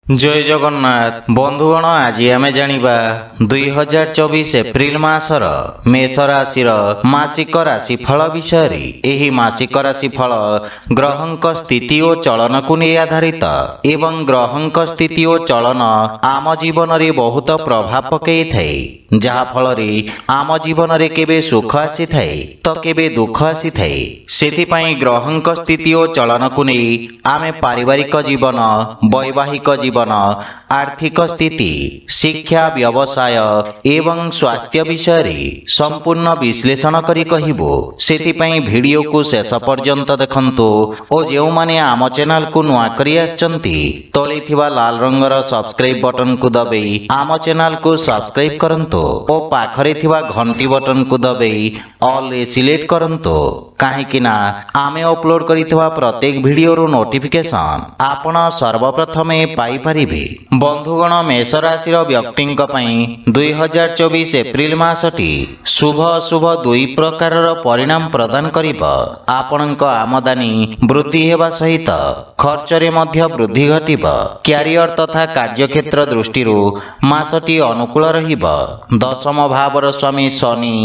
जय जगन्नाथ बंधुगण आज आम जानिबा 2024 एप्रिल मासर मेष राशि मासिक राशिफल विषय एही मासिक राशिफल ग्रहंक स्थिति और चलन को नहीं आधारित एवं ग्रहंक स्थिति और चलन आम जीवन रे बहुत प्रभाव पकई थाए जहा फल आम जीवन रे केबे सुख आसी थाए तो केबे दुख आसी थाए सेथिपाई ग्रहंक स्थिति और चलन को नहीं आमे पारिवारिक जीवन वैवाहिक जीवन आर्थिक स्थिति शिक्षा व्यवसाय एवं स्वास्थ्य विषय रे संपूर्ण विश्लेषण करी कहिबो सेथिपाई वीडियो को शेष पर्यंत देखंतु और जो माने आम चैनल को नुआ करी आछंती तळे थिबा लाल रंगर सब्सक्राइब बटन को दबेई आम चैनल को सब्सक्राइब करंतु और पाखरे थिबा घंटी बटन को दबेई ऑल रे सिलेक्ट करंतु काहेकि ना आमे अपलोड करितबा प्रत्येक वीडियो रो नोटिफिकेशन आपण सर्वप्रथमे पाई परिबे। बंधुगण मेष राशि व्यक्ति 2024 एप्रिल मासटी शुभ अशुभ दुई प्रकार परिणाम प्रदान करिबा। आपणक आमदानी वृद्धि हेबा सहित खर्च रे मध्य वृद्धि घटिबा। क्यारियर तथा कार्यक्षेत्र दृष्टि मासटी अनुकूल रहिबा। दशम भावर स्वामी शनि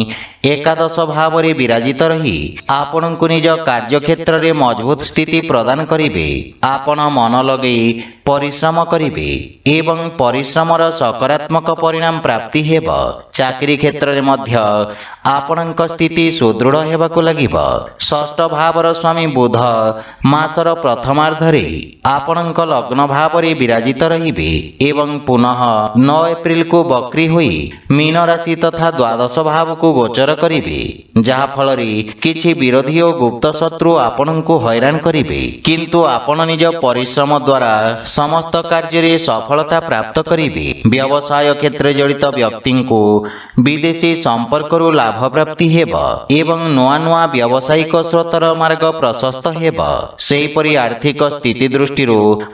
एकादश भाव रे विराजित रही आपण को निज कार्यक्षेत्र रे मजबूत स्थिति प्रदान करिवे। आपण मन लगे परिश्रम करिवे एवं परिश्रमर सकारात्मक परिणाम प्राप्ति हेब। चाकरी क्षेत्र रे मध्य आपणक स्थिति सुदृढ़ हेबाकु लागिबा। षष्ठ भावर स्वामी बुध मासर प्रथमार्ध रे आपणक लग्न भाव रे विराजित रहिबे एवं पुनः 9 एप्रिल को बक्री होई मीन राशि तथा द्वादश भाव को गोचर करिवे जहा फल रे किछि विरोधी और गुप्त शत्रु आपन को हैरान करिवे किंतु आपन निज परिश्रम द्वारा समस्त कार्य रे सफलता प्राप्त करिवे। व्यवसाय क्षेत्र जड़ित व्यक्ति को विदेशी संपर्क रु लाभ प्राप्ति हेब एवं नुआ नुआ व्यावसायिक स्रोतर मार्ग प्रशस्त हेब। सेहीपरि आर्थिक स्थिति दृष्टि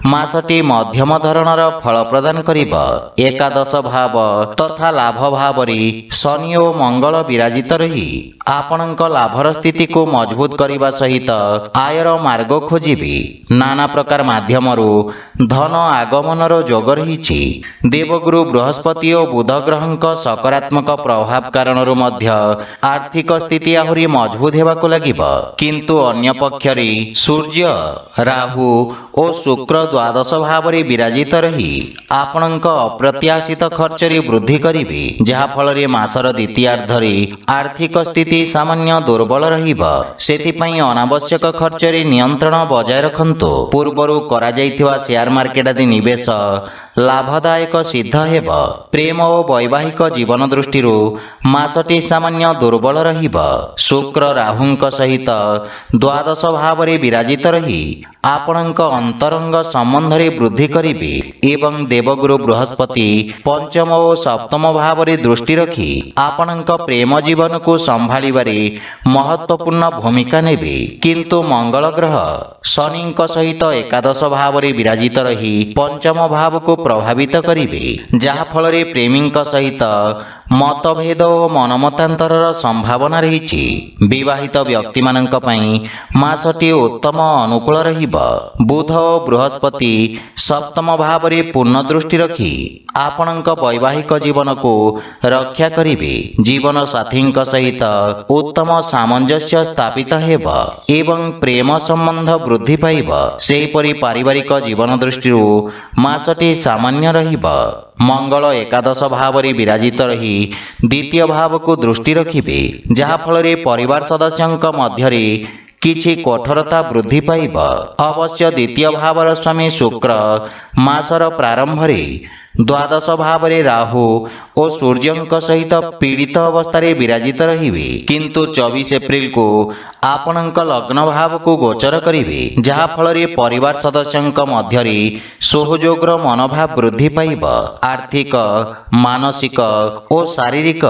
मासटी मध्यम धरणर फल प्रदान करिब। एकादश भाव तथा लाभ भाव रे शनि और मंगल विराजित रही आपणक लाभर स्थिति को मजबूत करने सहित आयर मार्ग खोजिबे। नाना प्रकार माध्यम धन आगमन जोग रही। देवगुरु बृहस्पति और बुध ग्रहंक सकारात्मक प्रभाव कारण आर्थिक स्थिति आहरी मजबूत हेबाकु लागिब किंतु अन्य पक्षरे सूर्य राहु और शुक्र द्वादश भाव रे विराजित रही आपणक अप्रत्याशित खर्च रे वृद्धि करिवे जहा फल रे मासर द्वितीयार्ध रे आर्थिक स्थिति सामान्य दुर्बल रहिबा। सेथिपई अनावश्यक खर्च रे नियंत्रण बजाय रखंतु। पूर्वरु करा जाइथिबा शेयर मार्केट आदि निवेश लाभदायक सिद्ध हेब। प्रेम और वैवाहिक जीवन दृष्टि मासटी सामान्य दुर्बल रहिबा। शुक्र राहुंक सहित द्वादश भाव रे विराजित रही आपणक अंतरंग संबंध रे वृद्धि करिवे एवं देवगुरु बृहस्पति पंचम और सप्तम भाव रे दृष्टि रखी आपणक प्रेम जीवन को संभाळिबारे महत्वपूर्ण भूमिका नेबे किंतु मंगल ग्रह शनिंक सहित एकादश भाव रे विराजित रही पंचम भाव को प्रभावित करिवे जहा फल रे प्रेमींक सहित मतभेद और मनमतांतर संभावना रही। विवाहित व्यक्ति मानक पई मासटी उत्तम अनुकूल रहिबा। बुध और बृहस्पति सप्तम भाव रे पूर्ण दृष्टि रखी आपणक वैवाहिक जीवन को रक्षा करिवे। जीवन साथींक सहित उत्तम सामंजस्य स्थापित हेब एवं प्रेम संबंध वृद्धि पाइब। सेहीपरि पारिवारिक जीवन दृष्टि मासटी सामान्य रहिबा। मंगल एकादश भाव रे विराजित रही द्वितीय भाव को दृष्टि रखिबे जहा फल रे परिवार सदस्यंक मध्य रे किछि कठोरता वृद्धि पाइब। अवश्य द्वितीय भावर स्वामी शुक्र मासर प्रारंभ रे द्वादश भाव रे राहु और सूर्यंक सहित पीड़ित अवस्था रे विराजित रहिबे किंतु 24 एप्रिल को आपणक लग्न भाव को गोचर करिवे जहा फल रे परिवार सदस्यंक मध्य रे सहयोगर मनोभाव वृद्धि पाइब। आर्थिक मानसिक और शारीरिक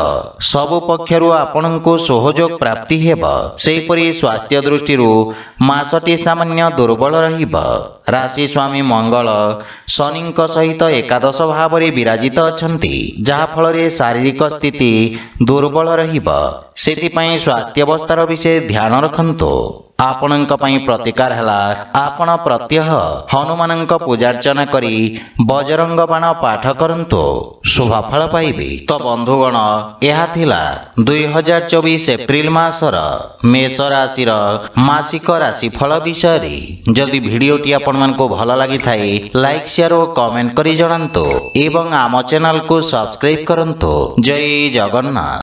सबु पक्षरु आपणको सहयोग प्राप्ति हेब। सेहीपरि स्वास्थ्य दृष्टि मासटी सामान्य दुर्बल रहिब। राशि स्वामी मंगल शनिंक सहित एकादश भाव रे विराजित अछंती जहा फल रे शारीरिक स्थिति दुर्बल रहिब। सेथिपई स्वास्थ्य अवस्थार विषय ध्यान रखंतु। ଆପଣଙ୍କ ପାଇଁ ପ୍ରତିକାର ହେଲା ଆପଣ ପ୍ରତ୍ୟହ ହନୁମାନଙ୍କ ପୂଜାର୍ଚ୍ଚନା କରି ବଜରଙ୍ଗ ବାଣ ପାଠ କରନ୍ତୁ, ଶୁଭଫଳ ପାଇବେ। ତ ବନ୍ଧୁଗଣ, ଏହା ଥିଲା 2024 ଏପ୍ରିଲ ମାସର ମେଷ ରାଶିର ମାସିକ ରାଶିଫଳ ବିଷୟରେ। ଯଦି ଭିଡ଼ିଓଟି ଆପଣମାନଙ୍କୁ ଭଲ ଲାଗିଥାଏ ଲାଇକ୍ ସେୟାର ଓ କମେଣ୍ଟ କରି ଜଣାନ୍ତୁ ଏବଂ ଆମ ଚ୍ୟାନେଲକୁ ସବସ୍କ୍ରାଇବ୍ କରନ୍ତୁ। ଜୟ ଜଗନ୍ନାଥ।